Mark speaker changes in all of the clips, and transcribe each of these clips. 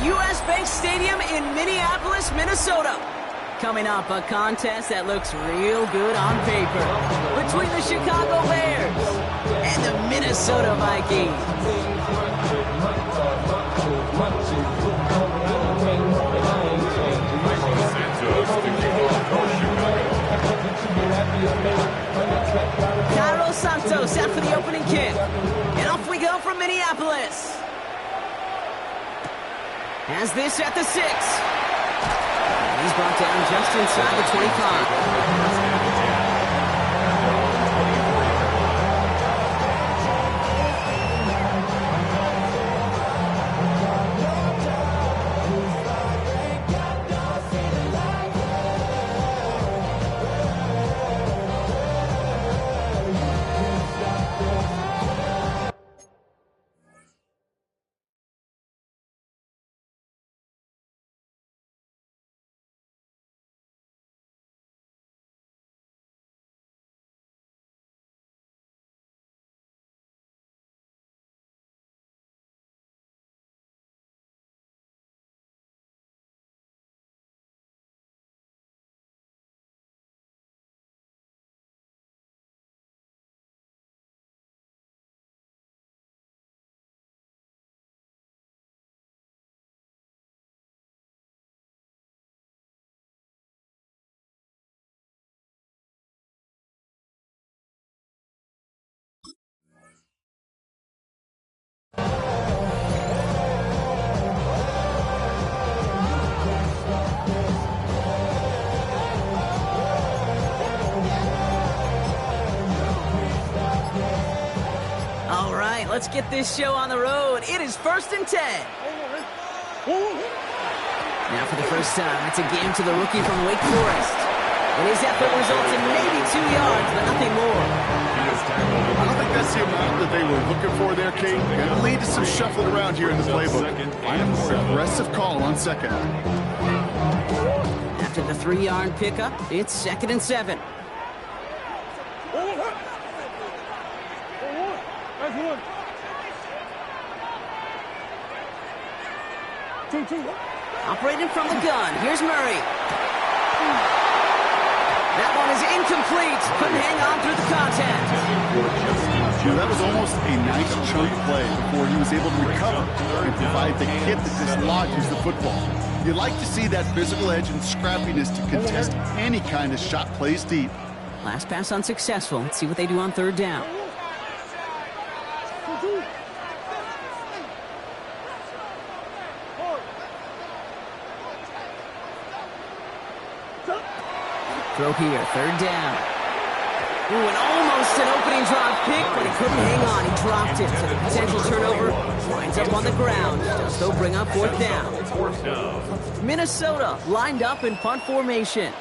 Speaker 1: U.S. Bank Stadium in Minneapolis, Minnesota. Coming up, a contest that looks real good on paper between the Chicago Bears and the Minnesota Vikings. Cairo Santos out for the opening kick. And off we go from Minneapolis. Has this at the 6. He's brought down just inside the 25. Let's get this show on the road. It is 1st and 10. Now for the first time, it's a game to the rookie from Wake Forest. And his effort results in maybe 2 yards, but nothing more.
Speaker 2: I don't think that's the amount that they were looking for there, Kate. Going to lead to some shuffling around here in the playbook. Find a more aggressive call on second.
Speaker 1: After the 3-yard pickup, it's 2nd and 7. Operating from the gun. Here's Murray. That one is incomplete. Couldn't hang on through the contact.
Speaker 2: Yeah, that was almost a nice chunk play before he was able to recover and provide the hit that dislodges the football. You like to see that physical edge and scrappiness to contest any kind of shot plays deep.
Speaker 1: Last pass unsuccessful. Let's see what they do on 3rd down. Throw here, 3rd down. Ooh, and almost an opening drop pick, but he couldn't hang on. He dropped it, so the potential turnover winds up on the ground. Does still bring up 4th down. Minnesota lined up in punt formation.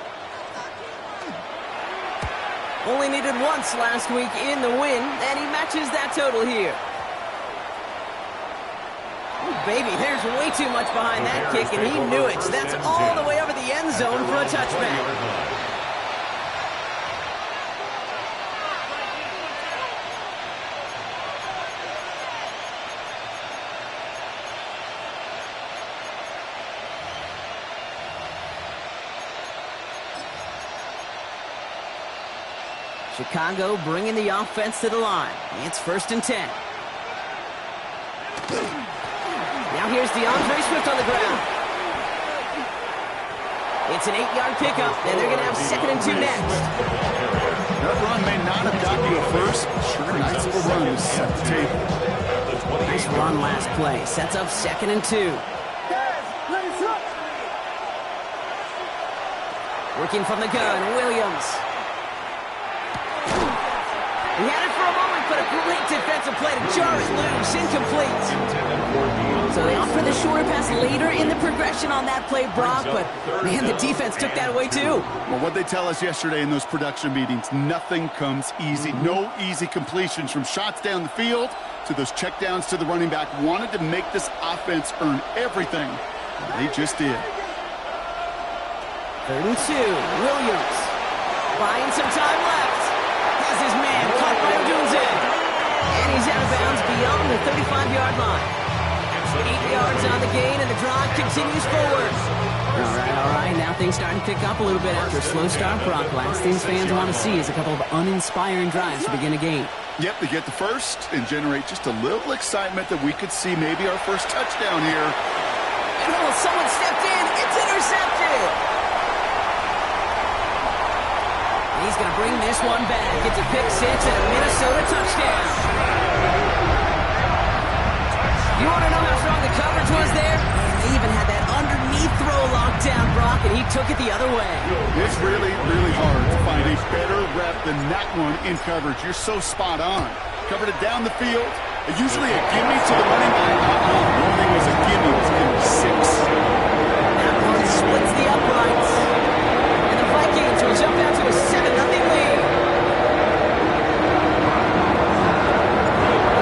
Speaker 1: Only needed once last week in the win, and he matches that total here. Ooh, baby, there's way too much behind that kick, and he knew it. That's all the way over the end zone for a touchback. Chicago bringing the offense to the line. It's 1st and 10. Now here's DeAndre Swift on the ground. It's an 8-yard pickup, and they're going to have 2nd and 2 next.
Speaker 2: That run may not have gotten you a first. Sure, nice little run to set the table.
Speaker 1: Nice run last play. Sets up 2nd and 2. Working from the gun, Williams. He had it for a moment, but a great defensive play to jar it loose. Incomplete. So they opt for the shorter pass later in the progression on that play, Brock, but, man, the defense took that away, too.
Speaker 2: Well, what they tell us yesterday in those production meetings, nothing comes easy. No easy completions from shots down the field to those checkdowns to the running back. Wanted to make this offense earn everything. They just did.
Speaker 1: 3rd and 2. Williams buying some time left. Has his man caught by Odunze. And he's out of bounds beyond the 35-yard line. 8 yards on the gain, and the drive continues forward. All right. Now things starting to pick up a little bit after a slow start, Brock. Last things fans want to see is a couple of uninspiring drives to begin a game.
Speaker 2: Yep, they get the first and generate just a little excitement that we could see maybe our first touchdown here.
Speaker 1: And someone stepped in. It's intercepted. He's going to bring this one back. It's a pick six and a Minnesota touchdown. You want to know how strong the coverage was there? They even had that underneath throw locked down, Brock, and he took it the other way.
Speaker 2: It's really, really hard to find a better rep than that one in coverage. You're so spot on. Covered it down the field. Usually a gimme to the running back. The only thing was a gimme was gimme 6.
Speaker 1: That one splits the uprights. And the Vikings will jump out to a 7-0 lead.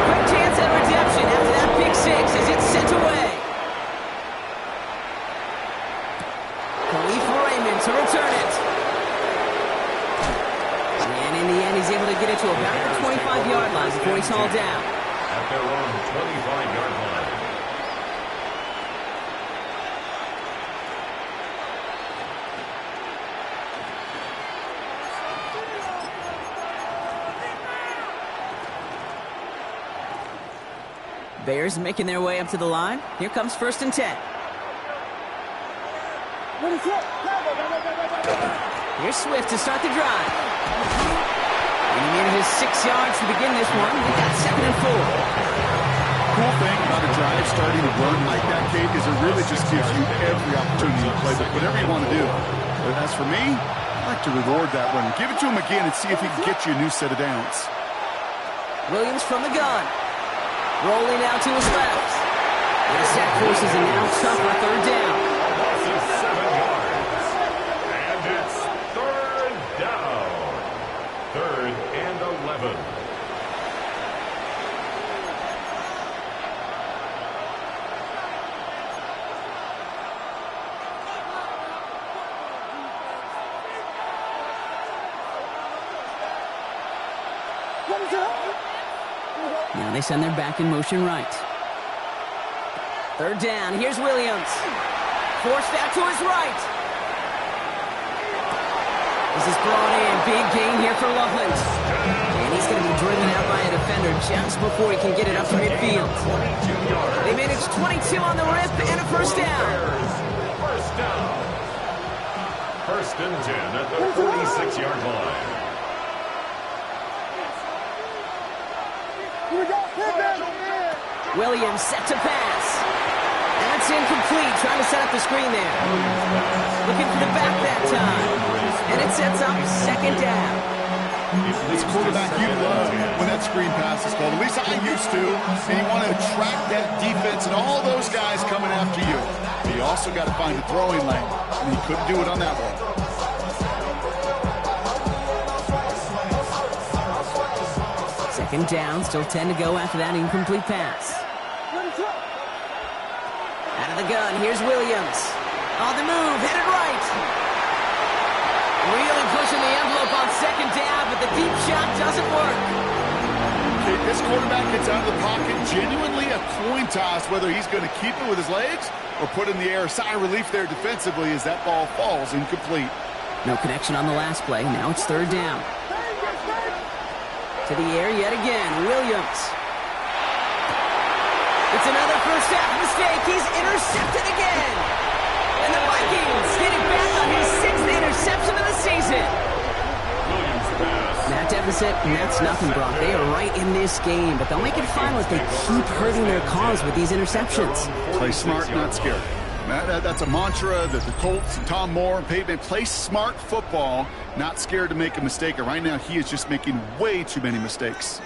Speaker 1: Quick chance at redemption after that pick six as it's sent away. To return it. And in the end, he's able to get it to about the 25-yard line before he's hauled down.
Speaker 3: At their own 25-yard line.
Speaker 1: Bears making their way up to the line. Here comes 1st and 10. Here's Swift to start the drive. And he needed his 6 yards to begin this one. He got 2nd and 4.
Speaker 2: Cool thing about a drive starting to run like that, Kate, is it really just gives you every opportunity to play whatever you want to do. But as for me, I like to reward that one. Give it to him again and see if he can get you a new set of downs.
Speaker 1: Williams from the gun. Rolling out to his left. And the sack forces him now tough for 3rd down.
Speaker 3: Loss of 7 yards. And it's 3rd down. 3rd and 11.
Speaker 1: Now they send their back in motion right. 3rd down. Here's Williams. Forced out to his right. This is brought in. Big gain here for Loveland. And he's going to be driven out by a defender just before he can get it up to midfield. They manage 22 on the rip and a 1st down.
Speaker 3: 1st down. 1st and 10 at the 46-yard line.
Speaker 1: Williams set to pass. And it's incomplete. Trying to set up the screen there. Looking for the back that time. And it sets up 2nd down.
Speaker 2: This quarterback you love when that screen pass is called. At least I used to. And you want to attract that defense and all those guys coming after you. But you also got to find a throwing lane. And he couldn't do it on that one.
Speaker 1: 2nd down, still 10 to go after that incomplete pass. Out of the gun, here's Williams. On the move, headed right. Really pushing the envelope on 2nd down, but the deep shot doesn't work.
Speaker 2: Okay, this quarterback gets out of the pocket, genuinely a coin toss whether he's going to keep it with his legs or put in the air. Sigh of relief there defensively as that ball falls incomplete.
Speaker 1: No connection on the last play. Now it's 3rd down. To the air yet again, Williams. It's another first half mistake. He's intercepted again. And the Vikings get it back on his 6th interception of the season. That deficit, and that's nothing, Brock. They are right in this game, but they'll make it final if they keep hurting their cause with these interceptions.
Speaker 2: Play smart, not scared. That's a mantra that the Colts, Tom Moore, and Peyton play smart football, not scared to make a mistake. And right now, he is just making way too many mistakes.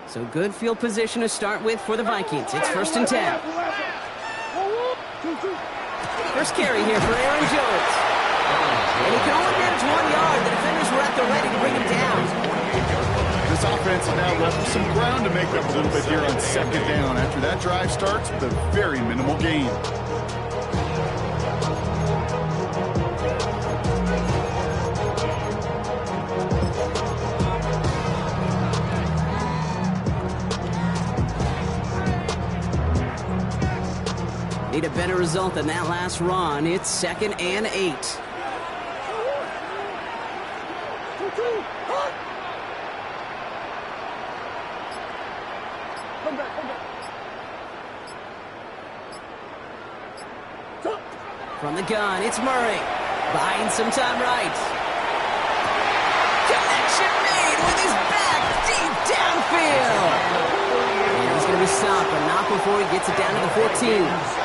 Speaker 1: So good field position to start with for the Vikings. It's 1st and 10. First carry here for Aaron Jones. And he can only manage 1 yard. The defenders were at the ready to bring him down.
Speaker 2: This offense has now left some ground to make up a little bit here on 2nd down after that drive starts with a very minimal gain.
Speaker 1: need a better result than that last run. It's 2nd and 8. From the gun, it's Murray. Buying some time right. Connection made with his back deep downfield. And he's going to be stopped, but not before he gets it down to the 14.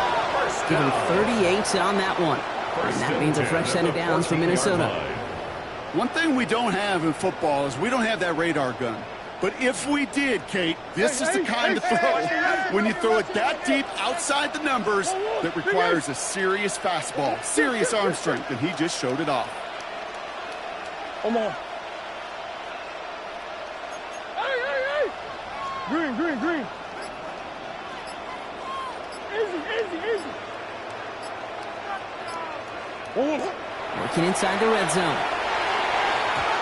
Speaker 1: Give him 38 on that one. And that means a fresh set of downs for Minnesota.
Speaker 2: One thing we don't have in football is we don't have that radar gun. But if we did, Kate, this is the kind of throw when you throw it that deep outside the numbers that requires a serious fastball, serious arm strength, and he just showed it off.
Speaker 4: Come on. Hey. Green. Easy.
Speaker 1: Working inside the red zone.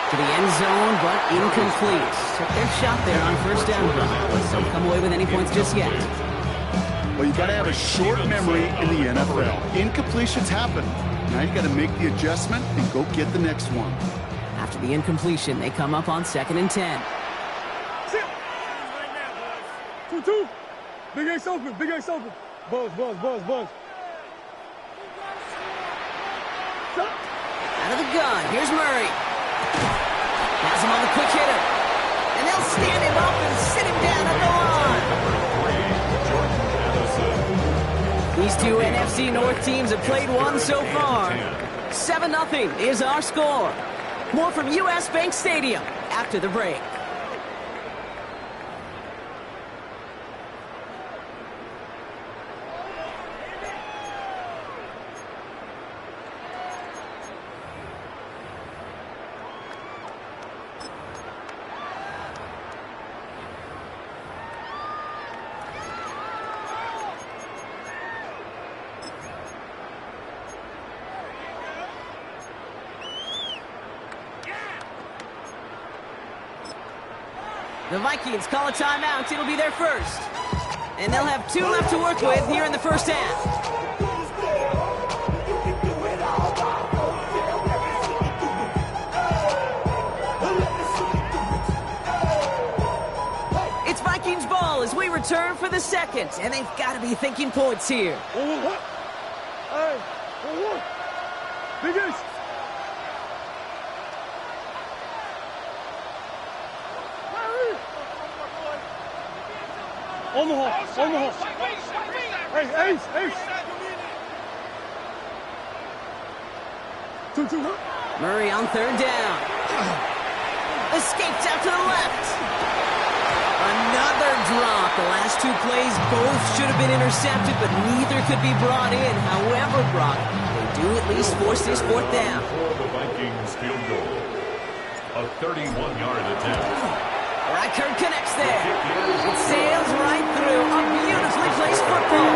Speaker 1: To the end zone, but incomplete. Took their shot there on first down, but don't come away with any points just yet.
Speaker 2: Well, you got to have a short memory in the NFL. Incompletions happen. Now you got to make the adjustment and go get the next one.
Speaker 1: After the incompletion, they come up on 2nd and 10.
Speaker 4: 2-2. Big Ace open. Buzz.
Speaker 1: Out of the gun, here's Murray. Has him on the quick hitter. And they'll stand him up and sit him down at the line. These two NFC North teams have played one so far. 7-0 is our score. More from U.S. Bank Stadium after the break. The Vikings call a timeout. It'll be their first. And they'll have 2 left to work with here in the first half. It's Vikings ball as we return for the second. And they've got to be thinking points here.
Speaker 4: Big Ace. On the hole. Hey, Ace. 2-2.
Speaker 1: Murray on 3rd down. Escapes out to the left. Another drop. The last 2 plays both should have been intercepted, but neither could be brought in. However, Brock, they do at least force this 4th down.
Speaker 3: For the Vikings field goal. A 31-yard attempt.
Speaker 1: Reichert connects there. It sails right through. A beautifully placed football.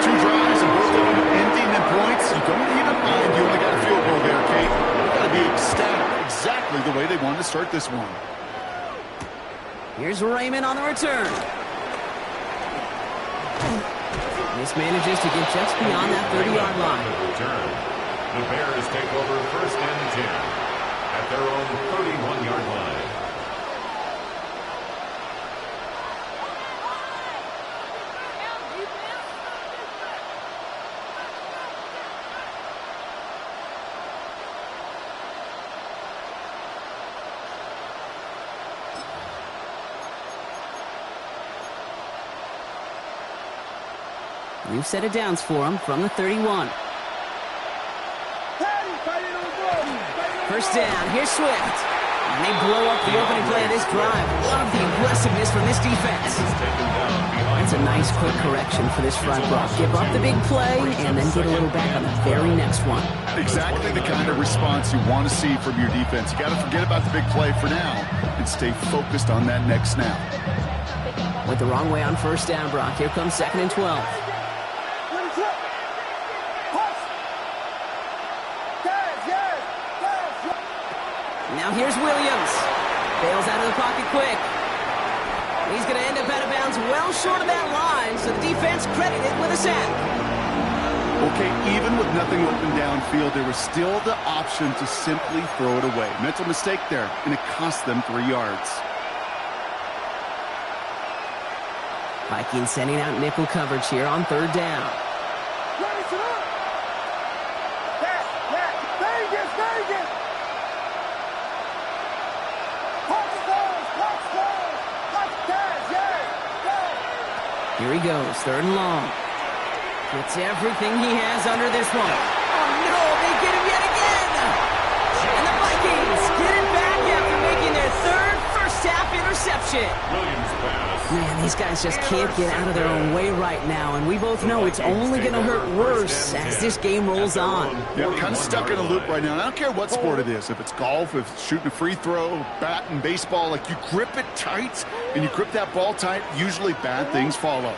Speaker 2: 2 drives and both of them ending in points. You don't even mind you only got a field goal there, Kate. You've got to be ecstatic exactly the way they wanted to start this one.
Speaker 1: Here's Raymond on the return. This manages to get just beyond that 30-yard line.
Speaker 3: The Bears take over 1st and 10 at their own 31-yard line.
Speaker 1: New set of downs for him from the 31. First down, here's Swift. And they blow up the opening play of this drive. Love the aggressiveness from this defense. That's a nice quick correction for this front block. Give up the big play and then get a little back on the very next one.
Speaker 2: Exactly the kind of response you want to see from your defense. You got to forget about the big play for now and stay focused on that next snap.
Speaker 1: Went the wrong way on first down, Brock. Here comes 2nd and 12. Now here's Williams. Bails out of the pocket quick. He's going to end up out of bounds well short of that line, so the defense credited with a sack.
Speaker 2: Okay, even with nothing open downfield, there was still the option to simply throw it away. Mental mistake there, and it cost them 3 yards.
Speaker 1: Vikings sending out nickel coverage here on 3rd down. Here he goes, 3rd and long. Gets everything he has under this one. Oh, no, they get him yet again. And the Vikings get it back after making their 3rd first-half interception.
Speaker 3: Williams pass.
Speaker 1: Man, these guys just can't get out of their own way right now, and we both know it's only going to hurt worse as this game rolls on.
Speaker 2: Yeah, kind of stuck in a loop right now. And I don't care what sport it is. If it's golf, if it's shooting a free throw, bat and baseball, like you grip it tight and you grip that ball tight, usually bad things follow.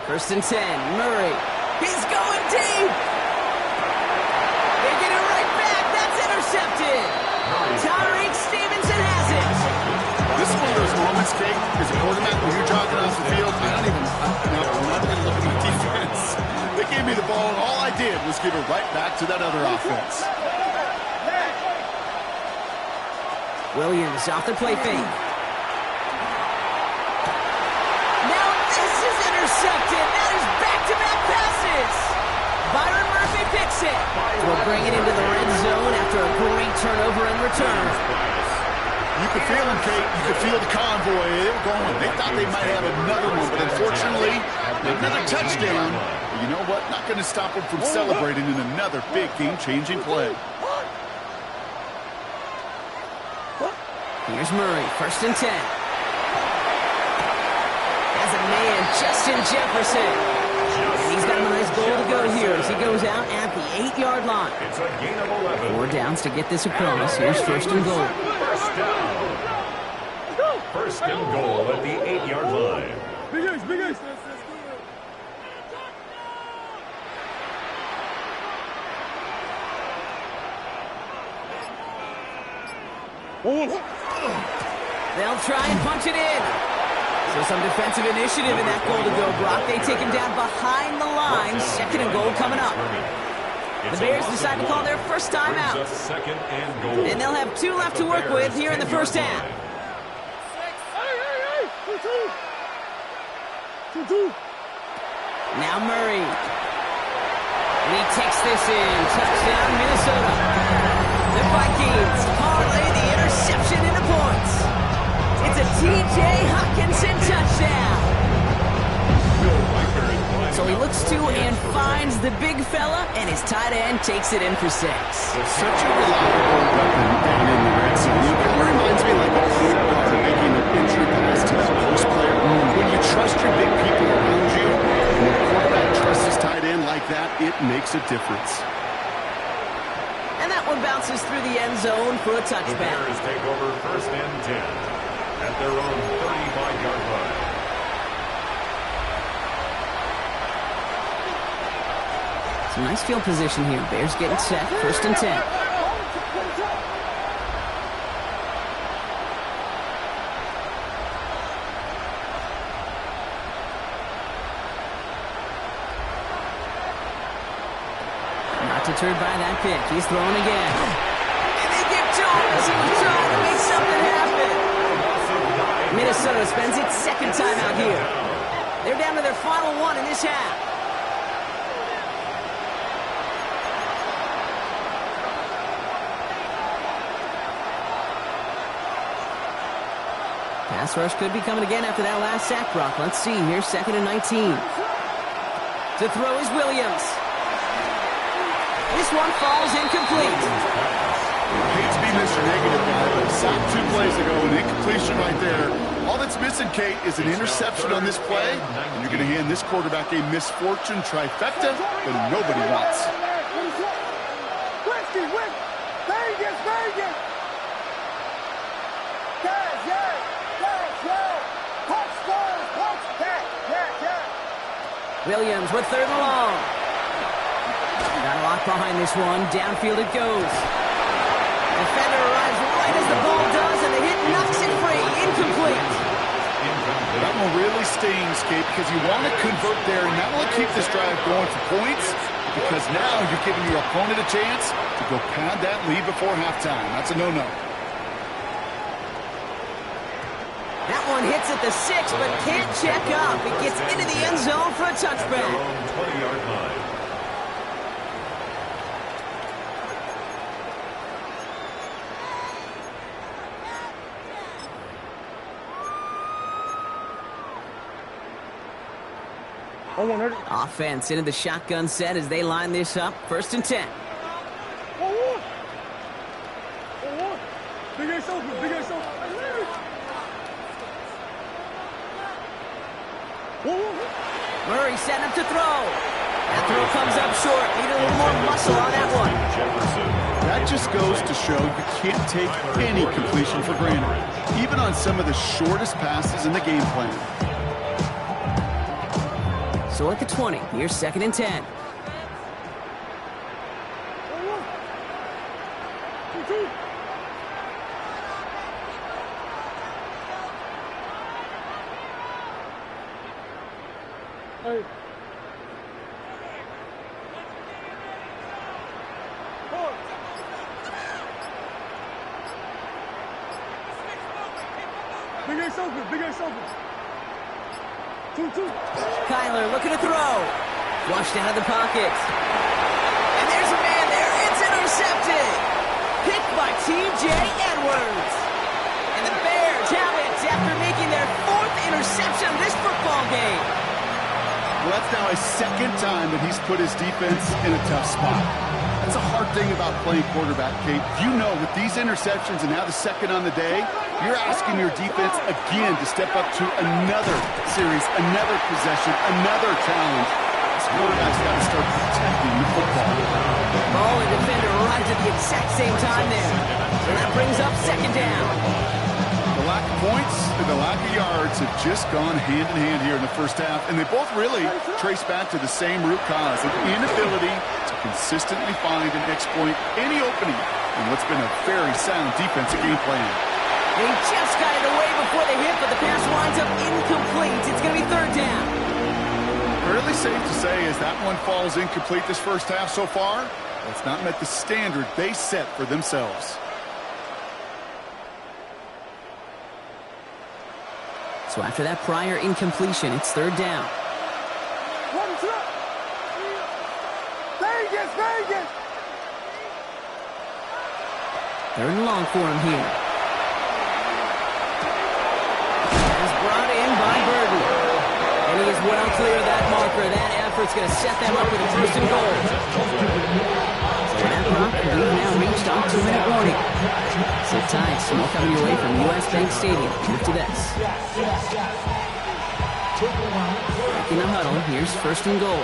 Speaker 1: First and 10, Murray. He's going deep. They get it right back. That's intercepted. Tyreek Stevenson has it.
Speaker 2: This is one of those moments, Kate, as a quarterback, when you're jogging off the field, I'm not going to look at my defense. They gave me the ball, and all I did was give it right back to that other offense.
Speaker 1: Williams off the play fake. Now this is intercepted. That is back-to-back passes. Byron Murphy picks it. We'll bring it into the red zone after a great turnover and return.
Speaker 2: You could feel them, Kate. You could feel the convoy. They were going. They thought they might have another one, but unfortunately, another touchdown. But you know what? Not going to stop them from celebrating in another big game-changing play.
Speaker 1: Here's Murray, 1st and 10. Has a man, Justin Jefferson. And he's got a nice goal to go here as he goes out at the 8-yard line.
Speaker 3: It's a gain of 11.
Speaker 1: 4 downs to get this across. Here's 1st and goal.
Speaker 3: First down. First and goal at the 8-yard line.
Speaker 4: Big Ace, Big Ace.
Speaker 1: They'll try and punch it in. So some defensive initiative in that goal to go, Brock. They take him down behind the line. 2nd and goal coming up. The Bears decide to call their first time out. And they'll have 2 left to work with here in the first half.
Speaker 4: Hey, 2-2.
Speaker 1: Now Murray. And he takes this in. Touchdown, Minnesota. The Vikings parlay the interception into points. It's a T.J. Hockenson touchdown. So he looks to and finds the big fella, and his tight end takes it in for 6.
Speaker 2: Such a reliable weapon down in the red zone. It reminds me like a point guard making an entry pass to that post player. When you trust your big people around you, and when a quarterback trusts his tight end like that, it makes a difference.
Speaker 1: And that one bounces through the end zone for a
Speaker 3: The
Speaker 1: touchback.
Speaker 3: Bears take over 1st and 10 at their own 35-yard line.
Speaker 1: Some nice field position here. Bears getting set. 1st and 10. Not deterred by that pick. He's throwing again. And they get to him as he was trying to make something happen. Minnesota spends its 2nd time out here. They're down to their final 1 in this half. Pass rush could be coming again after that last sack, Brock. Let's see. Here's 2nd and 19. To throw is Williams. This one falls incomplete.
Speaker 2: Hate to be Mr. Negative guy, but sack 2 plays ago, an incompletion right there. All that's missing, Kate, is an interception on this play, and you're going to hand this quarterback a misfortune trifecta that nobody wants.
Speaker 1: Williams with 3rd and long. Got to lock behind this one. Downfield it goes. Defender arrives right as the ball does, and the hit knocks it free. Incomplete.
Speaker 2: That one really stings, Kate, because you want to convert there, and that will keep this drive going for points, because now you're giving your opponent a chance to go pad that lead before halftime. That's a no-no.
Speaker 1: That one hits at the 6, but can't check up. It gets into the end zone for a touchback.
Speaker 3: 20-yard line.
Speaker 4: On 100.
Speaker 1: Offense into the shotgun set as they line this up. 1st and 10.
Speaker 4: 1-1. 1-1. Big Ace open. Big Ace open. 1-1.
Speaker 1: Murray setting up to throw. That throw comes up short. Need a little more muscle on that one.
Speaker 2: That just goes to show you can't take any completion for granted, even on some of the shortest passes in the game plan.
Speaker 1: So at the 20, here's 2nd and 10.
Speaker 4: 1-1. 2-2. Hey. Big Ace open. Big Ace open. 2-2.
Speaker 1: Kyler looking to throw. Flushed out of the pocket. And there's a man there. It's intercepted. Picked by T.J. Edwards. And the Bears have it after making their 4th interception of this football game.
Speaker 2: Well, that's now his 2nd time that he's put his defense in a tough spot. That's a hard thing about playing quarterback, Kate. You know, with these interceptions and now the 2nd on the day, you're asking your defense again to step up to another series, another possession, another challenge. This quarterback's got to start protecting the football.
Speaker 1: Ball and defender arrives at the exact same time there. So that brings up 2nd down.
Speaker 2: The lack of points and the lack of yards have just gone hand in hand here in the 1st half, and they both really trace back to the same root cause, an inability to consistently find and exploit any opening in what's been a very sound defensive game plan.
Speaker 1: They just got it away before the hit, but the pass winds up incomplete. It's going to be 3rd down.
Speaker 2: Fairly safe to say as that one falls incomplete this 1st half so far, it's not met the standard they set for themselves.
Speaker 1: So after that prior incompletion, it's 3rd down.
Speaker 4: Vegas, Vegas.
Speaker 1: 3rd and long for him here. Is brought in by Burden. And he is well clear of that marker. That effort's going to set them up with a 1st and goal. So that rock, we've now reached our 2-minute warning. Sit tight, more coming your way from U.S. Bank Stadium after this. Back in the huddle, here's 1st and goal.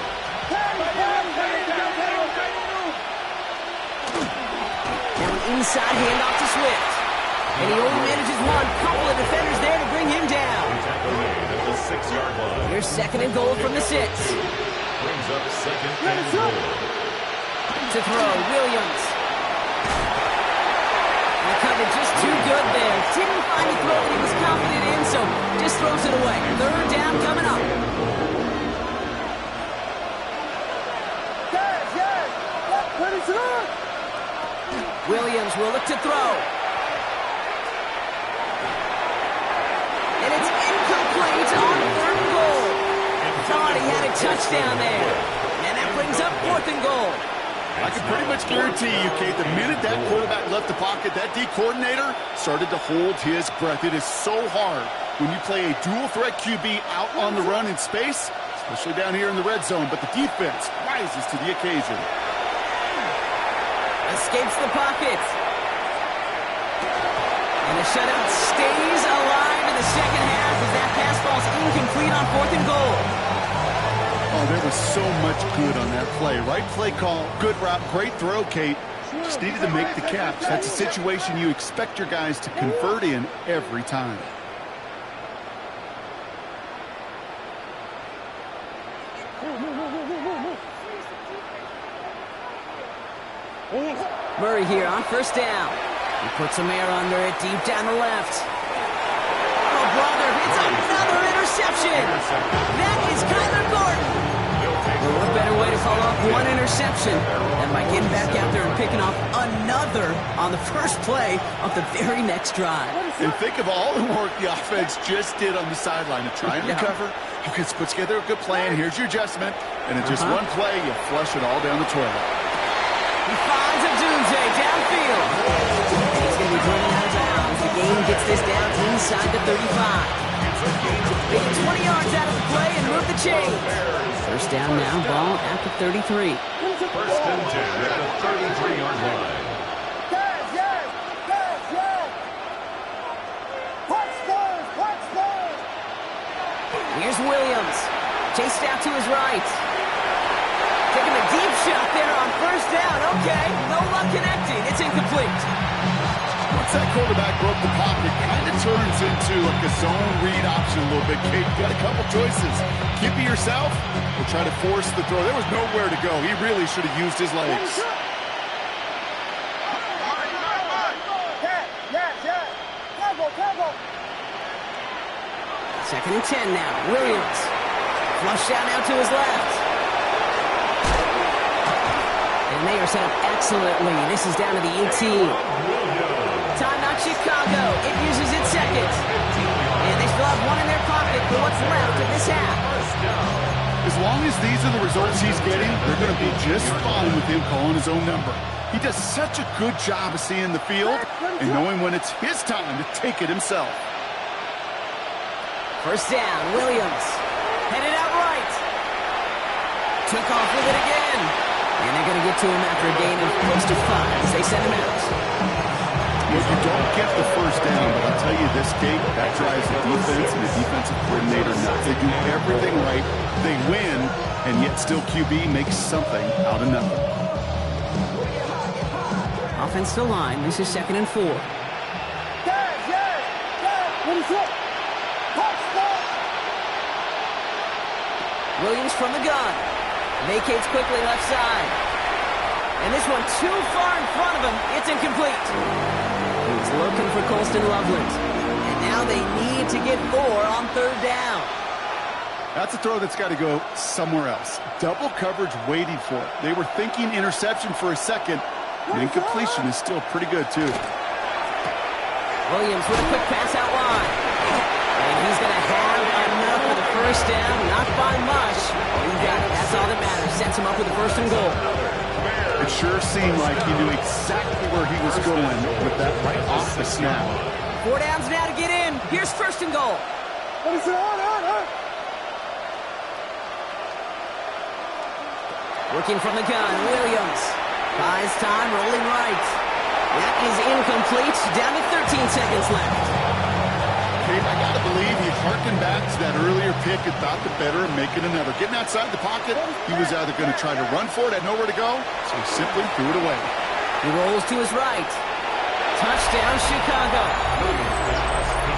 Speaker 1: Now an inside handoff to Swift. And he only manages one. Couple of defenders there to bring him down.
Speaker 3: At the 6-yard line.
Speaker 1: Here's 2nd and goal from the 6.
Speaker 3: Brings up 2nd and goal.
Speaker 1: To throw, Williams. The cover just too good there. Didn't find a throw that he was confident in, so just throws it away. 3rd down coming up. Williams will look to throw. And it's incomplete on 3rd and goal. Thought he had a touchdown there. And that brings up 4th and goal.
Speaker 2: I can pretty much guarantee you, Kate, the minute that quarterback left the pocket, that D coordinator started to hold his breath. It is so hard when you play a dual-threat QB out on the run in space, especially down here in the red zone, but the defense rises to the occasion.
Speaker 1: Escapes the pocket. And the shutout stays alive in the 2nd half as that pass falls incomplete on 4th and goal.
Speaker 2: Oh, there was so much good on that play. Right play call, good route, great throw, Kate. Just needed to make the catch. That's a situation you expect your guys to convert in every time.
Speaker 1: Murray here on first down. He puts some air under it deep down the left. Oh, brother, it's another interception. That is Kyler Gordon. Well, what better way to follow up one interception than by getting back out there and picking off another on the first play of the very next drive.
Speaker 2: And think of all the work the offense just did on the sideline to try and recover. You can put together a good plan. Here's your adjustment. And in just one play, you flush it all down the toilet.
Speaker 1: He finds a doomsday downfield. And he's going to be driven out of bounds. The game gets this down inside the 35. They get 20 yards out of the play and move the chains. First down now, ball at the 33.
Speaker 3: First and 10 at the 33-yard line.
Speaker 1: Here's Williams. Chased out to his right. Taking a deep shot there on first down. Okay, no luck connecting. It's incomplete.
Speaker 2: Once that quarterback broke the pocket, kind of turns into like a zone read option a little bit. Kate, you got a couple choices. Keep it yourself or try to force the throw. There was nowhere to go. He really should have used his legs.
Speaker 1: Second and 10 now. Williams. Flush down now to his left. And they are set up excellently. This is down to the 18. Timeout Chicago. It uses its second. And they still have one in their pocket for what's left of this half.
Speaker 2: As long as these are the results he's getting, they're going to be just fine with him calling his own number. He does such a good job of seeing the field and knowing when it's his time to take it himself.
Speaker 1: First down, Williams. Headed out right. Took off with it again. And they're going to get to him after a gain of close to 5 as they send him out.
Speaker 2: You don't get the first down, but I'll tell you this, Kate, that drives the defense and the defensive coordinator nuts. They do everything right. They win, and yet still QB makes something out of nothing.
Speaker 1: Offensive line, this is second and 4. Williams from the gun. Vacates quickly left side. And this one too far in front of him. It's incomplete. He's looking for Colston Loveland. And now they need to get 4 on third down.
Speaker 2: That's a throw that's got to go somewhere else. Double coverage waiting for it. They were thinking interception for a second. And incompletion is still pretty good, too.
Speaker 1: Williams with a quick pass out wide. And he's going to have enough for the first down. Not by much. Oh, you got it. That's all that matters. Sets him up with the first and goal.
Speaker 2: It sure seemed like he knew exactly where he was going with that right off the snap.
Speaker 1: 4 downs now to get in. Here's first and goal. Working from the gun, Williams. Buys time, rolling right. That is incomplete. Down to 13 seconds left.
Speaker 2: Dave, I got to believe he harkened back to that earlier pick and thought the better of making another. Getting outside the pocket, he was either going to try to run for it, had nowhere to go, so he simply threw it away.
Speaker 1: He rolls to his right. Touchdown, Chicago.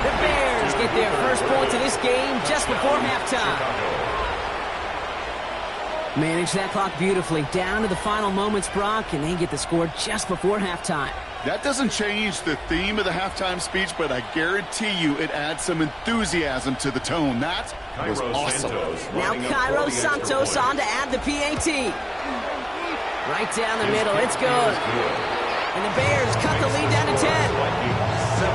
Speaker 1: The Bears get their first points of this game just before halftime. Manage that clock beautifully. Down to the final moments, Brock, and they get the score just before halftime.
Speaker 2: That doesn't change the theme of the halftime speech, but I guarantee you it adds some enthusiasm to the tone. That was awesome.
Speaker 1: Now Cairo Santos on to add the PAT. Right down the middle. It's good. And the Bears cut the lead down to 10.
Speaker 3: 17.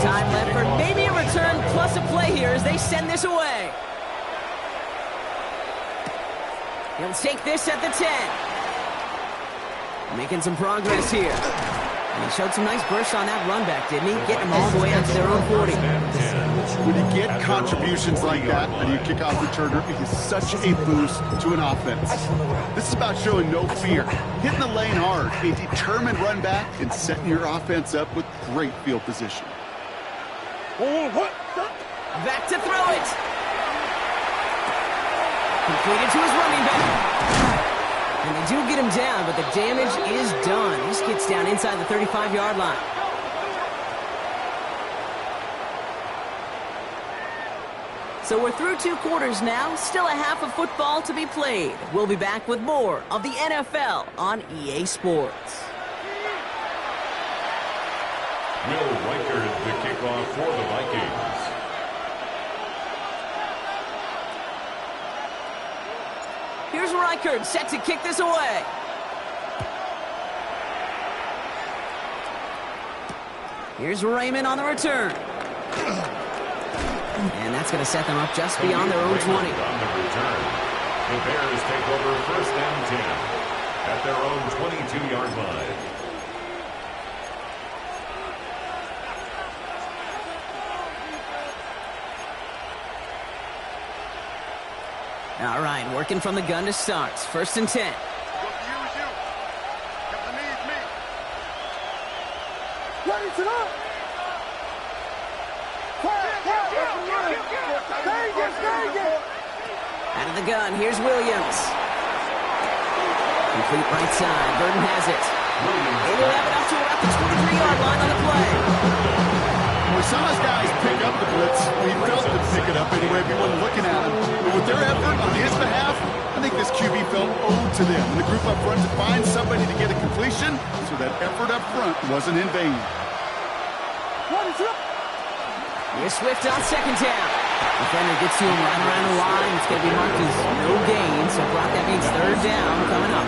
Speaker 1: Time left for maybe a return plus a play here as they send this away. He'll take this at the 10. Making some progress here. And he showed some nice bursts on that run back, didn't he? Getting them all the way out to their own 40.
Speaker 2: When you get contributions like that and you kick off returner, it is such a boost to an offense. This is about showing no fear, hitting the lane hard, a determined run back, and setting your offense up with great field position.
Speaker 1: Back to throw it. Completed to his running back. And they do get him down, but the damage is done. This gets down inside the 35-yard line. So we're through 2 quarters now, still a half of football to be played. We'll be back with more of the NFL on EA Sports.
Speaker 3: Will Reichard the kickoff for the Vikings.
Speaker 1: Here's Reichard set to kick this away. Here's Raymond on the return. And that's going to set them up just beyond their own 20.
Speaker 3: On the return. The Bears take over first and 10 at their own 22-yard line.
Speaker 1: All right, working from the gun to start. First and 10. Out of the gun, here's Williams. Complete right side, Burton has it. They will have it up to about the 23-yard line on the play.
Speaker 2: We saw his guys pick up the blitz. We felt them pick it up anyway. We weren't looking at him. But with their effort on his behalf, I think this QB felt owed to them. And the group up front to find somebody to get a completion, so that effort up front wasn't in vain.
Speaker 1: Here's Swift on second down. Defender gets to him right around the line. It's going to be marked as no gain. So Brock, that means third down coming up.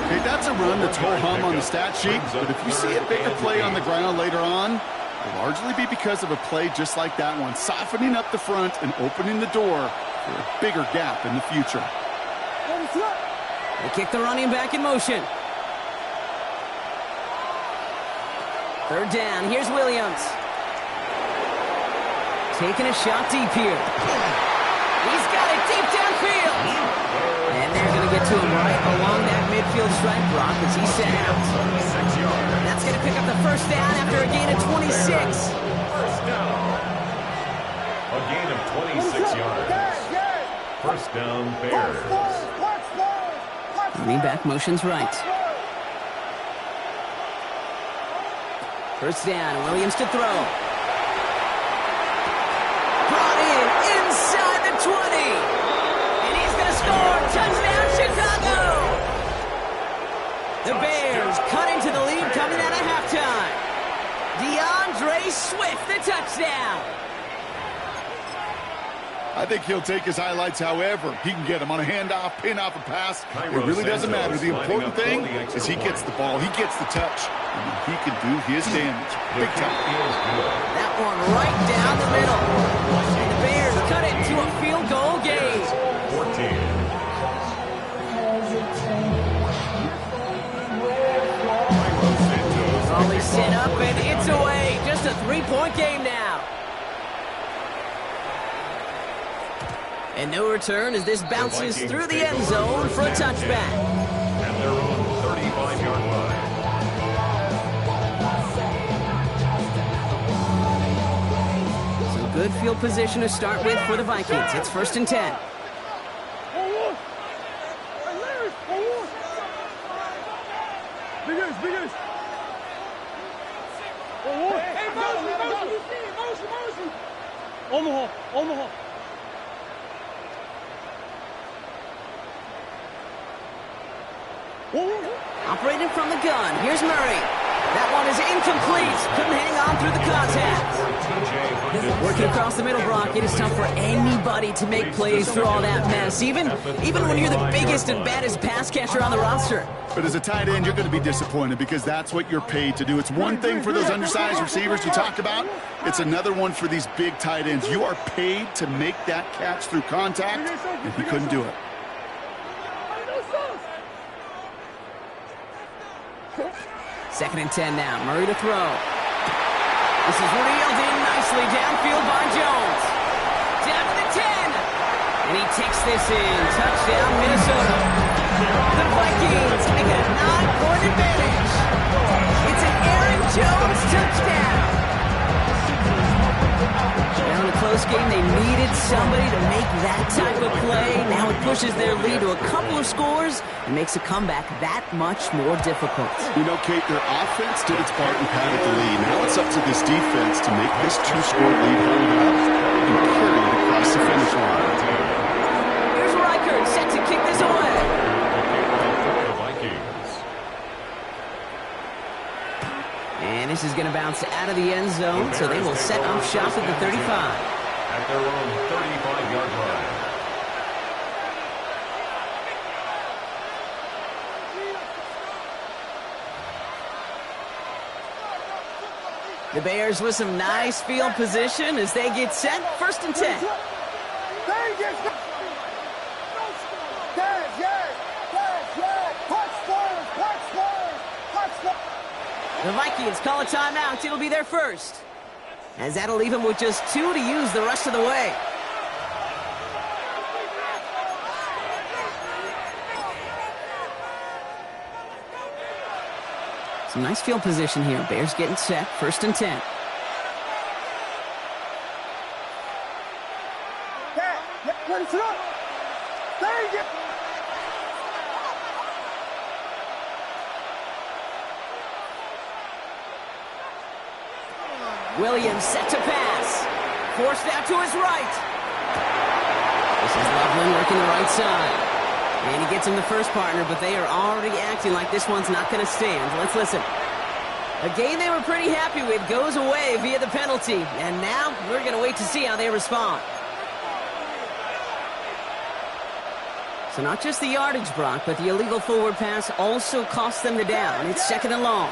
Speaker 2: Okay, that's a run that's ho-hum on the stat sheet. But if you see a bigger play on the ground later on, it'll largely be because of a play just like that one, softening up the front and opening the door for a bigger gap in the future.
Speaker 1: They kick the running back in motion. Third down. Here's Williams. Taking a shot deep here. He's got it deep downfield. And they're going to get to him right along that midfield stripe, Brock, as he's set out.
Speaker 3: 6 yards.
Speaker 1: That's going to pick up the first down after a gain of 26.
Speaker 3: First down. A gain of 26 yards. First down, Bears.
Speaker 1: Running back motions right. First down, Williams to throw. Brought in inside the 20. And he's going to score. Touchdown, Chicago. The Bears cut into the lead coming out of halftime. DeAndre Swift, the touchdown.
Speaker 2: I think he'll take his highlights however he can get them on a handoff, pin off a pass. It really doesn't matter. The important thing is he gets the ball, he gets the touch, and he can do his damage. Big time.
Speaker 1: That one right down the middle. And the Bears cut it to a field goal game.
Speaker 3: 14.
Speaker 1: Always set up and it's away. Just a 3-point game now. And no return as this bounces through the end zone for a touchback.
Speaker 3: At their own 35-yard line.
Speaker 1: So good field position to start with for the Vikings. It's first and 10.
Speaker 4: Omaha.
Speaker 1: Operating from the gun. Here's Murray. That one is incomplete. Couldn't hang on through the contact. Working across the middle, Brock, it is tough for anybody to make plays through all that mess, even when you're the biggest and baddest pass catcher on the roster.
Speaker 2: But as a tight end, you're going to be disappointed because that's what you're paid to do. It's one thing for those undersized receivers you talk about. It's another one for these big tight ends. You are paid to make that catch through contact, and he couldn't do it.
Speaker 1: Second and 10 now. Murray to throw. This is reeled in nicely downfield by Jones. Down to the 10. And he takes this in. Touchdown, Minnesota. The Vikings make it a 9-point advantage. It's an Aaron Jones touchdown. Now in a close game, they needed somebody to make that type of play. Now it pushes their lead to a couple of scores and makes a comeback that much more difficult.
Speaker 2: You know, Kate, their offense did its part and padded the lead. Now it's up to this defense to make this 2-score lead hold up and carry it across across the finish line.
Speaker 1: Here's Reichert, set to kick this away.
Speaker 3: The Vikings.
Speaker 1: And this is going to bounce out of the end zone, so they will set up shop at the 35.
Speaker 3: At their own 35-yard line.
Speaker 1: The Bears with some nice field position as they get set. 1st and 10. The Vikings call a timeout. It'll be their first, as that'll leave them with just 2 to use the rest of the way. Some nice field position here. Bears getting set. 1st and 10. Williams set to pass. Forced out to his right. This is Loveland working the right side. And he gets him the first partner, but they are already acting like this one's not going to stand. Let's listen. A game they were pretty happy with goes away via the penalty. And now we're going to wait to see how they respond. So not just the yardage, Brock, but the illegal forward pass also cost them the down. It's 2nd and long.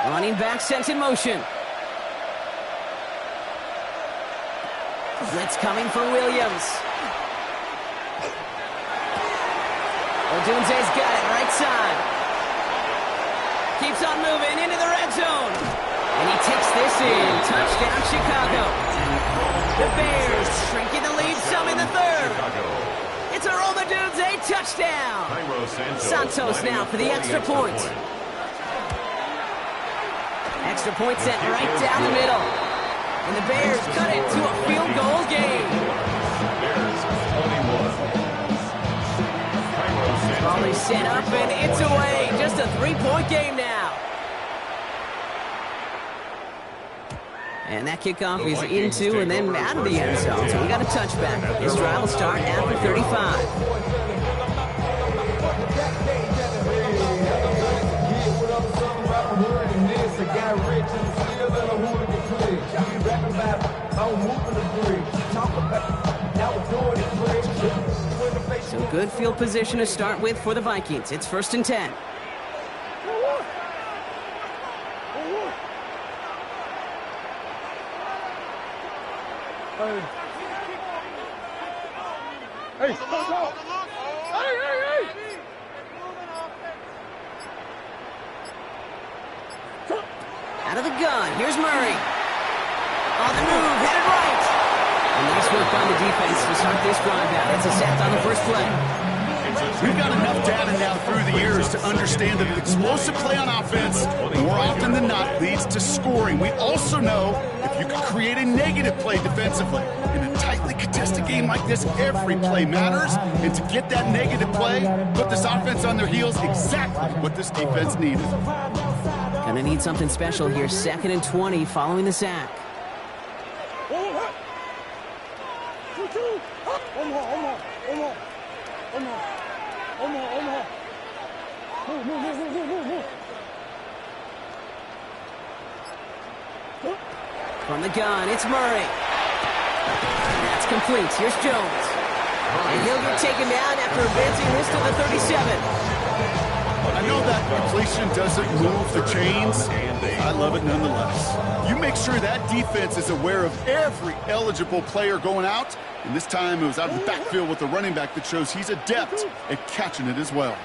Speaker 1: Running back sent in motion. Blitz coming for Williams. Odunze's got it, right side. Keeps on moving into the red zone. And he takes this in. Touchdown, Chicago. The Bears shrinking the lead some in the 3rd. It's a Odunze touchdown. Santos now for the extra point. Extra point set right down the middle. And the Bears cut it to a field goal game. Probably set up and it's away. Just a 3-point game now. And that kickoff is into and then out of the end zone. So we got a touchback. This drive will start at the 35. So good field position to start with for the Vikings. It's 1st and 10.
Speaker 4: Hey, stop. Hey.
Speaker 1: Out of the gun, here's Murray. On the move, headed right. And nice work by the defense to start this drive out. It's a sack on the first play.
Speaker 2: We've got enough data now through the years to understand that an explosive play on offense, more often than not, leads to scoring. We also know if you can create a negative play defensively in a tightly contested game like this, every play matters. And to get that negative play, put this offense on their heels, exactly what this defense needed.
Speaker 1: Gonna need something special here. 2nd and 20 following the sack. From the gun, it's Murray. That's complete. Here's Jones. And he'll get taken down after advancing this to the 37.
Speaker 2: I know that completion doesn't move the chains. I love it nonetheless. You make sure that defense is aware of every eligible player going out. And this time it was out of the backfield with the running back that shows he's adept at catching it as well.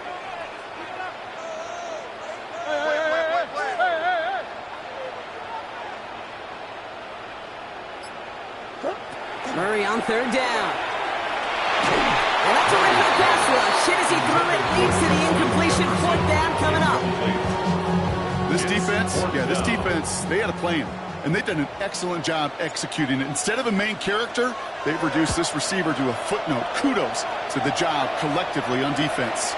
Speaker 1: Murray on 3rd down. And that's a regular pass rush. Hit as he threw it. Leads to the incompletion. 4th down coming up.
Speaker 2: This defense, they had a plan. And they've done an excellent job executing it. Instead of a main character, they've reduced this receiver to a footnote. Kudos to the job collectively on defense.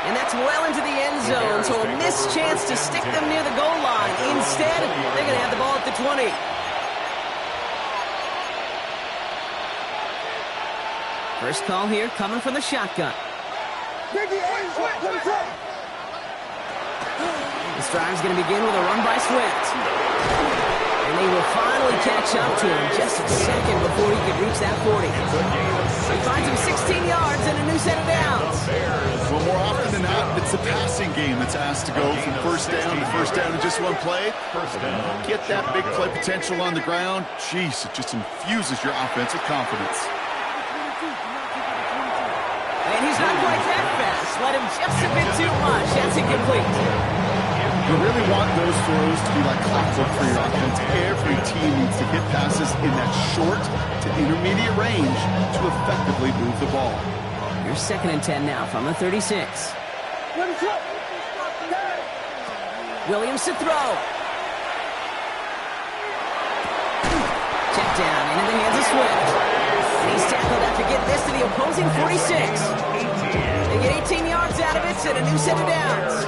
Speaker 1: And that's well into the end zone, so a missed chance to stick them near the goal line. Instead, they're going to have the ball at the 20. First call here coming from the shotgun. This drive's going to begin with a run by Swift. And they will finally catch up to him just a second before he could reach that 40. He finds him 16 yards and a new set of downs.
Speaker 2: Well, more often than not, it's the passing game that's asked to go from first down to first down in just one play. Get that big play potential on the ground. Jeez, it just infuses your offense with confidence.
Speaker 1: And he's not quite that fast. Let him just a bit too much. That's incomplete.
Speaker 2: You really want those throws to be like clockwork for your offense. Every team needs to hit passes in that short to intermediate range to effectively move the ball.
Speaker 1: Here's 2nd and 10 now from the 36. Williams to throw. Check down into the hands of Swift. And he's tackled after getting this to the opposing 46. They get 18 yards out of it and a new set of downs.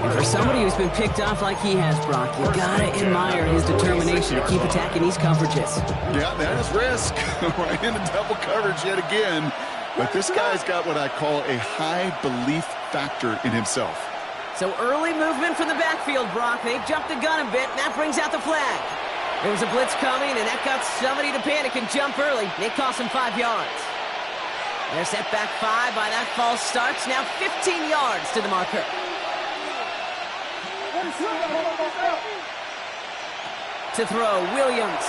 Speaker 1: And for somebody who's been picked off like he has, Brock, you gotta admire his determination to keep attacking these coverages.
Speaker 2: Yeah, that is risk. Right into double coverage yet again. But this guy's got what I call a high belief factor in himself.
Speaker 1: So early movement from the backfield, Brock. They jumped the gun a bit, and that brings out the flag. There was a blitz coming, and that got somebody to panic and jump early. It cost them 5 yards. They're set back 5 by that false start. Now 15 yards to the marker. To throw, Williams.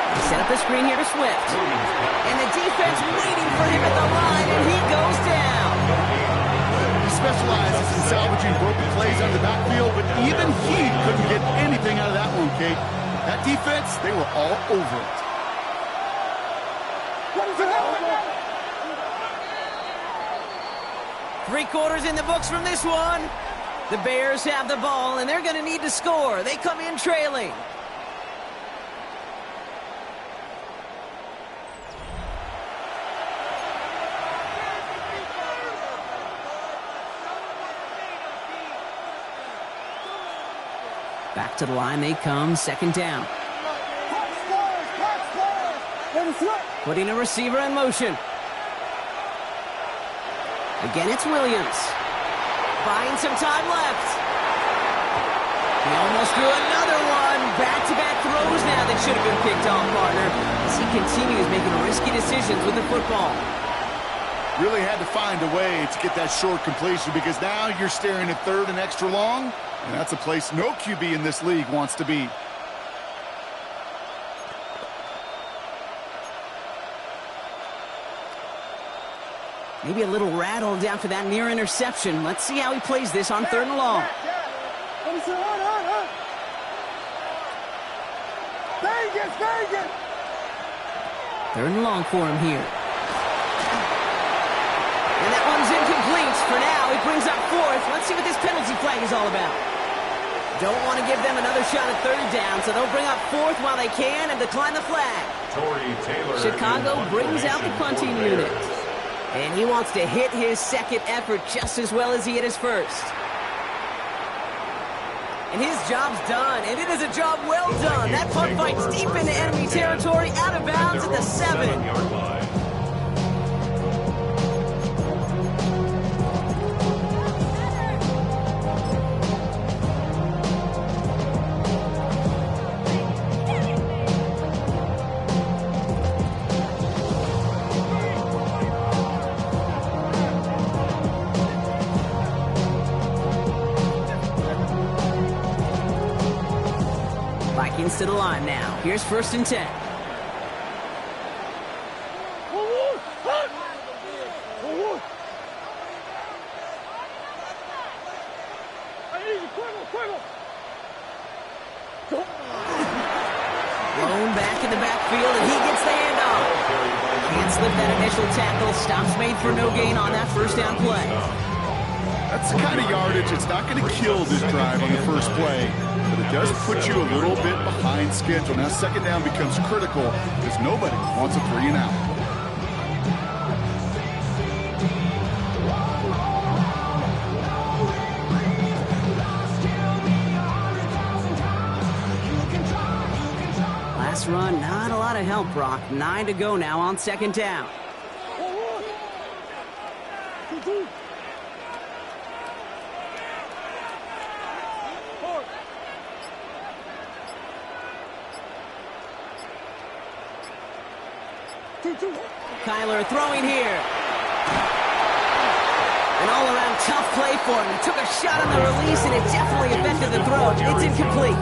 Speaker 1: They set up the screen here to Swift. And the defense waiting for him at the line, and he goes down.
Speaker 2: He specializes in salvaging broken plays on the backfield, but even he couldn't get anything out of that one, Kate. That defense, they were all over it.
Speaker 1: 3 quarters in the books from this one. The Bears have the ball, and they're going to need to score. They come in trailing. Back to the line they come, 2nd down. Putting a receiver in motion. Again, it's Williams. Buying some time left. He almost threw another one. Back-to-back throws now that should have been picked off, partner, as he continues making risky decisions with the football.
Speaker 2: Really had to find a way to get that short completion because now you're staring at 3rd and extra long, and that's a place no QB in this league wants to be.
Speaker 1: Maybe a little rattled after that near interception. Let's see how he plays this on 3rd and long. 3rd and long for him here. And that one's incomplete. For now, he brings up 4th. Let's see what this penalty flag is all about. Don't want to give them another shot at 3rd down, so they'll bring up 4th while they can and decline the flag. Chicago brings out the punting unit. And he wants to hit his 2nd effort just as well as he hit his 1st. And his job's done, and it is a job well done. That punt fights deep into enemy territory, out of bounds at the 7. Vikings to the line now. Here's 1st and 10. Blown back in the backfield, and he gets the handoff. Can't slip that initial tackle. Stops made for no gain on that 1st down play.
Speaker 2: That's the kind of yardage it's not going to kill this drive on the first play, but it does put you a little bit behind schedule. Now 2nd down becomes critical because nobody wants a 3 and out.
Speaker 1: Last run, not a lot of help, Brock. 9 to go now on second down. Kyler throwing here. An all-around tough play for him. He took a shot on the release, and it definitely affected the throw. It's incomplete.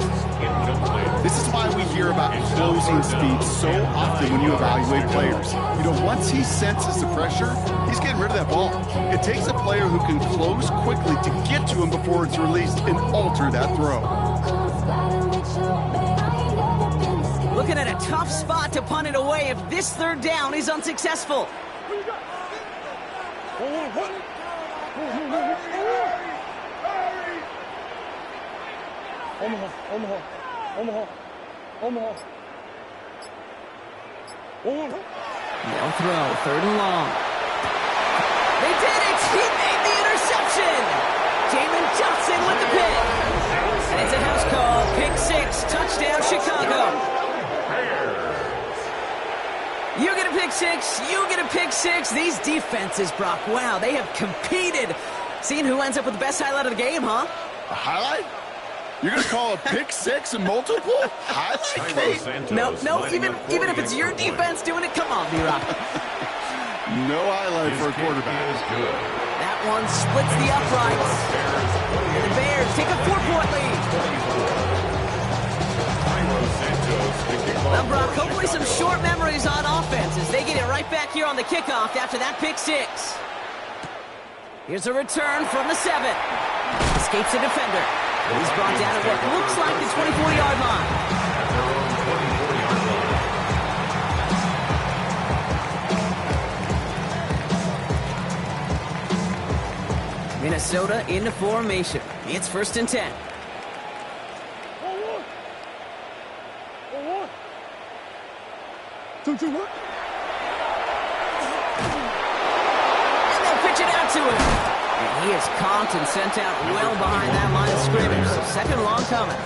Speaker 2: This is why we hear about closing speed so often when you evaluate players. You know, once he senses the pressure, he's getting rid of that ball. It takes a player who can close quickly to get to him before it's released and alter that throw.
Speaker 1: Looking at a tough spot to punt it away if this third down is unsuccessful.
Speaker 4: Omaha.
Speaker 1: They'll throw, 3rd and long. They did it! He made the interception! Jamin Johnson with the pick. And it's a house call, pick 6, touchdown Chicago. You get a pick 6, you get a pick 6. These defenses, Brock, wow, they have competed. Seeing who ends up with the best highlight of the game, huh?
Speaker 2: A highlight? You're going to call a pick 6 and multiple? Highlight, Kate?
Speaker 1: No, even if it's your defense doing it, come on, B-Rock.
Speaker 2: No highlight for a quarterback.
Speaker 1: That one splits the uprights. And the Bears take a 4-point lead. Well, Brock, hopefully some short memories on offense as they get it right back here on the kickoff after that pick 6. Here's a return from the 7. Escapes a defender. He's brought down at what looks like the 24-yard line. Minnesota into formation. It's 1st and 10. And they'll pitch it out to him. And he is caught and sent out well behind that line of scrimmage. So 2nd long coming.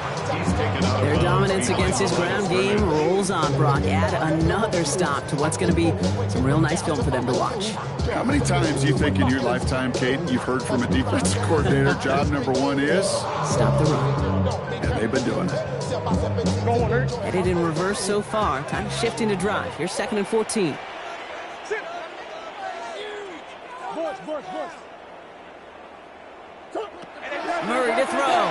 Speaker 1: Their dominance against his ground game rolls on, Brock. Add another stop to what's going to be some real nice film for them to watch.
Speaker 2: How many times do you think in your lifetime, Kate, you've heard from a defensive coordinator, job number 1 is?
Speaker 1: Stop the run.
Speaker 2: Yeah, they've been doing it.
Speaker 1: Headed in reverse so far. Time to shift into drive. Here's 2nd and 14. Murray to throw. Oh,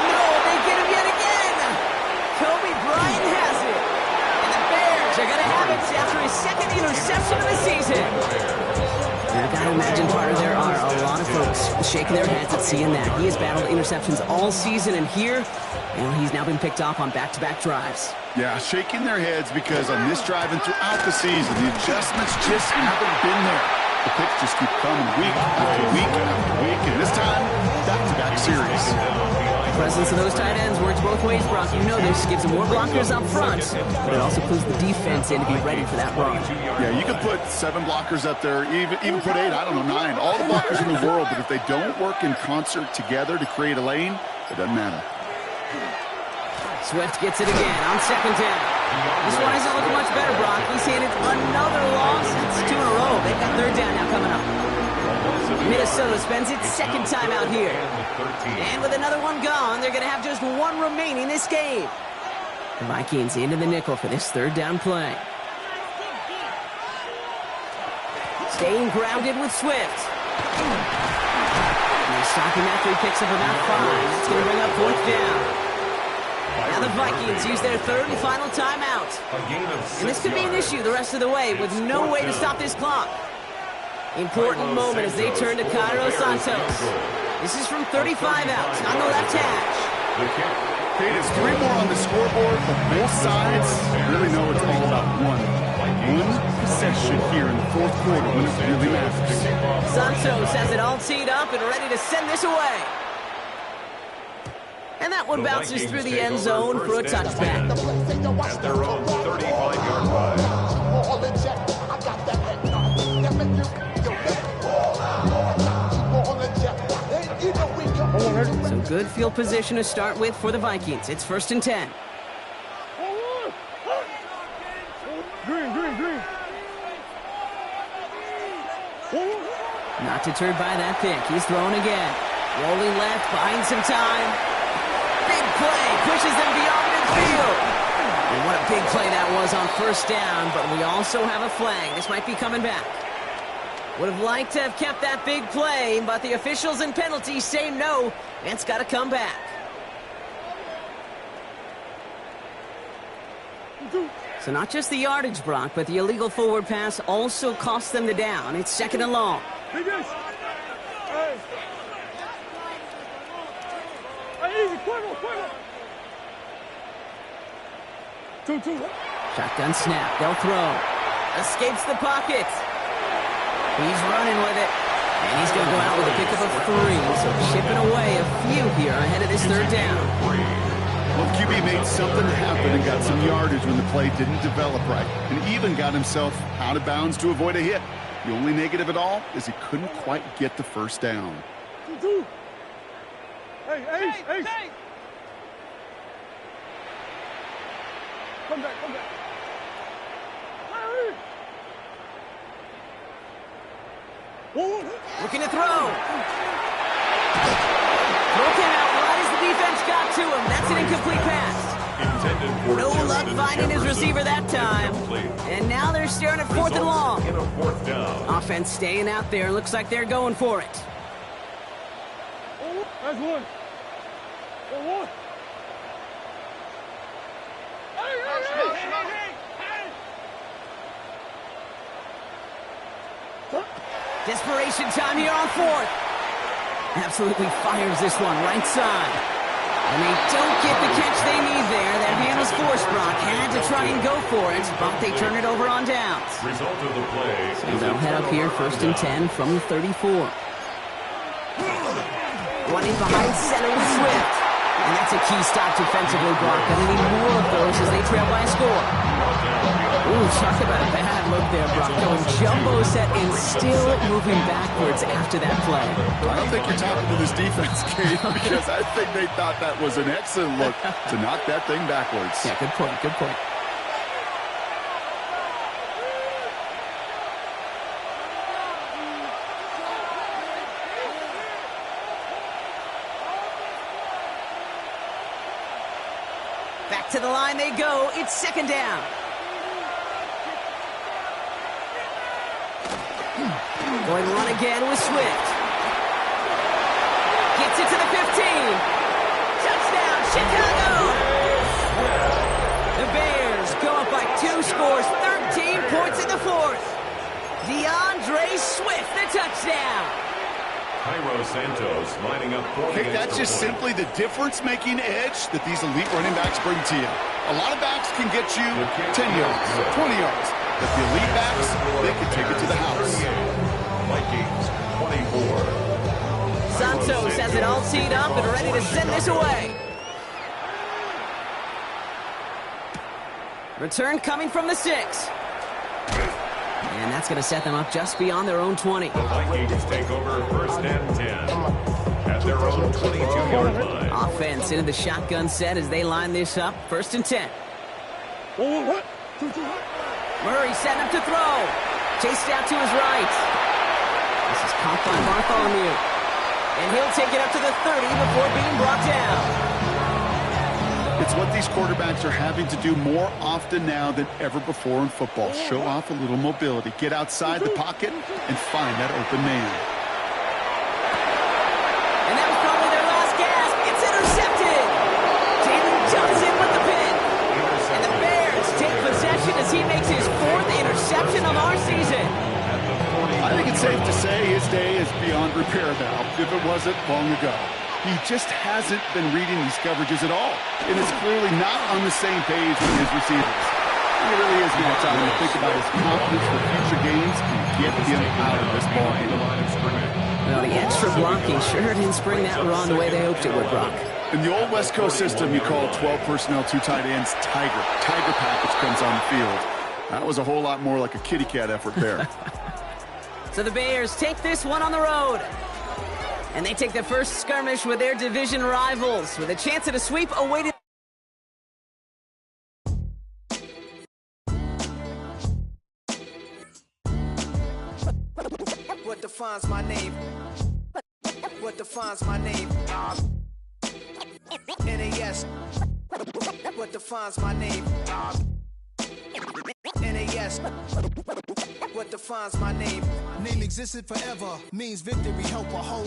Speaker 1: no, they get him yet again. Kobe Bryant has it. And the Bears are going to have it after his 2nd interception of the season. You've got to imagine, Carter, there are a lot of folks shaking their heads at seeing that. He has battled interceptions all season, and here, he's now been picked off on back-to-back drives.
Speaker 2: Yeah, shaking their heads because on this drive and throughout the season, the adjustments just haven't been there. The picks just keep coming week after week after week, and this time, back-to-back series.
Speaker 1: The presence of those tight ends works both ways, Brock. You know this. Gives them more blockers up front, but it also puts the defense in to be ready for that run.
Speaker 2: Yeah, you could put 7 blockers up there, even put 8, I don't know, 9. All the blockers in the world, but if they don't work in concert together to create a lane, it doesn't matter.
Speaker 1: Swift gets it again on 2nd down. This one isn't looking much better, Brock. He's handed another loss. It's 2 in a row. They've got 3rd down now coming up. Minnesota spends its 2nd time out here. And with another one gone, they're going to have just 1 remaining this game. The Vikings into the nickel for this 3rd down play. Staying grounded with Swift. And they stop him after he picks up about 5. It's going to bring up 4th down. Now the Vikings use their 3rd and final timeout. And this could be an issue the rest of the way with no way to stop this clock. Important moment as they turn to Cairo Santos. This is from 35 out on the left hash.
Speaker 2: Kate, it's 3 more on the scoreboard, but both sides really know it's all about one possession here in the 4th quarter when it really matters.
Speaker 1: Santos has it all teed up and ready to send this away. And that one bounces through the end zone for a touchback.
Speaker 3: At their own 35-yard line.
Speaker 1: So good field position to start with for the Vikings. It's 1st and 10. Not deterred by that pick. He's throwing again. Rolling left, buying some time. Big play, pushes them beyond midfield. And what a big play that was on first down, but we also have a flag. This might be coming back. Would have liked to have kept that big play, but the officials and penalties say no. It's got to come back. So not just the yardage, Brock, but the illegal forward pass also cost them the down. It's second and long.
Speaker 4: Hey. Easy, quick. 2.
Speaker 1: Shotgun snap. They'll throw. Escapes the pocket. He's running with it. And he's going to go out with a pickup of 3. So chipping away a few here ahead of this third down.
Speaker 2: Well, QB made something happen and got some yardage when the play didn't develop right, and even got himself out of bounds to avoid a hit. The only negative at all is he couldn't quite get the first down.
Speaker 4: 2. Hey. Come back. Hey. Whoa.
Speaker 1: Looking to throw. Throw came out right as the defense got to him. That's an incomplete pass. No luck finding his receiver that time. And now they're staring at fourth and long. Offense staying out there. Looks like they're going for it.
Speaker 4: That's one.
Speaker 1: Desperation time here on fourth. Absolutely fires this one right side. And they don't get the catch they need there. That hand was forced, Brock. Had to try and go for it, but they turn it over on downs.
Speaker 3: Result of the play.
Speaker 1: So they'll head up here first and 10 from the 34. Running behind center with Swift. And that's a key stop defensively, Brock. And we need more of those as they trail by a score. Ooh, talk about a bad look there, Brock. Going jumbo set and still moving backwards after that play.
Speaker 2: I don't think you're talking to this defense, Kate, because I think they thought that was an excellent look to knock that thing backwards.
Speaker 1: Yeah, good point. Back to the line they go. It's second down. Going to run again with Swift. Gets it to the 15. Touchdown, Chicago! The Bears go up by 2 scores, 13 points in the fourth. DeAndre Swift, the touchdown.
Speaker 3: Cairo Santos lining up for
Speaker 2: Okay, that's just simply the difference-making edge that these elite running backs bring to you. A lot of backs can get you 10 yards, 20 yards. But the elite backs, they can take it to the house.
Speaker 3: Vikings 24.
Speaker 1: Santos has it all teed up and ready to send this away. Return coming from the 6. And that's going to set them up just beyond their own 20.
Speaker 3: The Vikings take over first and 10 at their own 22-yard line.
Speaker 1: Offense into the shotgun set as they line this up. First and 10. Murray setting up to throw. Chased out to his right. This is caught by Bartholomew. And he'll take it up to the 30 before being brought down.
Speaker 2: It's what these quarterbacks are having to do more often now than ever before in football. Show off a little mobility. Get outside the pocket and find that open man.
Speaker 1: And that was probably their last gasp. It's intercepted. Jalen Johnson with the pick. And the Bears take possession as he makes his 4th interception of our season.
Speaker 2: I think it's safe to say his day is beyond repair now, if it wasn't long ago. He just hasn't been reading these coverages at all, and is clearly not on the same page with his receivers. It really is now time to think about his confidence for future games and get him out of this ball game.
Speaker 1: Well, the extra blocking sure didn't spring that run the way they hoped it would, Brock.
Speaker 2: In the old West Coast system, you call 12 personnel, 2 tight ends, Tiger. Tiger package comes on the field. That was a whole lot more like a kitty cat effort there.
Speaker 1: So the Bears take this one on the road. And they take the first skirmish with their division rivals with a chance at a sweep awaited.
Speaker 5: What defines my name? What defines my name? NAS. What defines my name? NAS. What defines my name?
Speaker 6: Name existed forever, means victory, help a whole